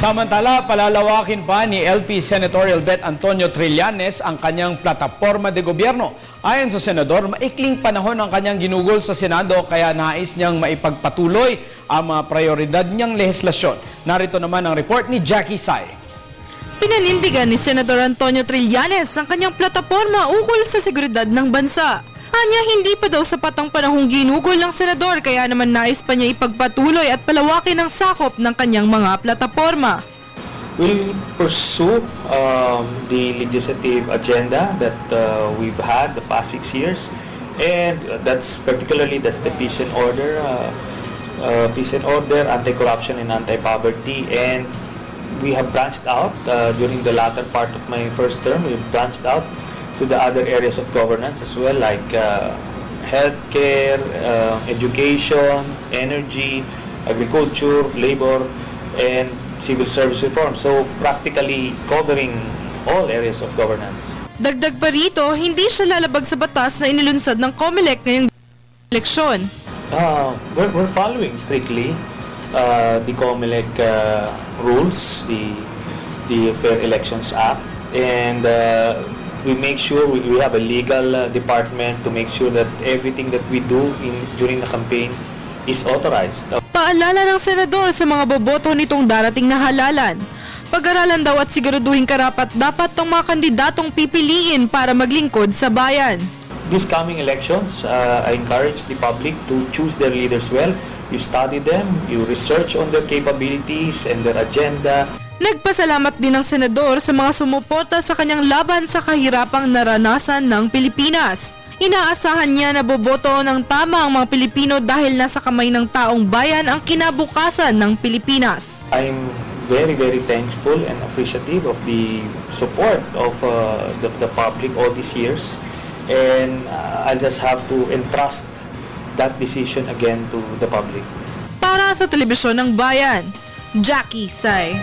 Samantala, palalawakin pa ni LP Senatorial Bet Antonio Trillanes ang kanyang plataporma de gobyerno. Ayon sa senador, maikling panahon ang kanyang ginugol sa Senado kaya nais niyang maipagpatuloy ang mga prioridad niyang lehislasyon. Narito naman ang report ni Jackie Sai. Pinanindigan ni Senador Antonio Trillanes ang kanyang plataporma ukol sa seguridad ng bansa. Anya, hindi pa daw sapat ang panahong ginugol ng senador kaya naman nais pa niya ipagpatuloy at palawakin ang sakop ng kanyang mga plataporma. We'll pursue the legislative agenda that we've had the past 6 years, and that's the peace and order, anti-corruption and anti-poverty, and we have branched out during the latter part of my first term. We've branched out to the other areas of governance as well, like healthcare, education, energy, agriculture, labor, and civil service reform. So practically covering all areas of governance. Dagdag pa rito, hindi siya lalabag sa batas na inilunsad ng COMELEC ngayong eleksyon. We're following strictly the COMELEC rules, the Fair Elections Act, and we make sure we have a legal department to make sure that everything that we do during the campaign is authorized. Paalala ng senador sa mga boboto nitong darating na halalan. Pag-aralan daw at siguraduhin karapat-dapat ng mga kandidatong pipiliin para maglingkod sa bayan. These coming elections, I encourage the public to choose their leaders well. You study them, you research on their capabilities and their agenda. Nagpasalamat din ang senador sa mga sumuporta sa kanyang laban sa kahirapang naranasan ng Pilipinas. Inaasahan niya na boboto ng tama ang mga Pilipino dahil nasa kamay ng taong bayan ang kinabukasan ng Pilipinas. I'm very, very thankful and appreciative of the support of the public all these years, and I'll just have to entrust that decision again to the public. Para sa Telebisyon ng Bayan, Jackie Sai.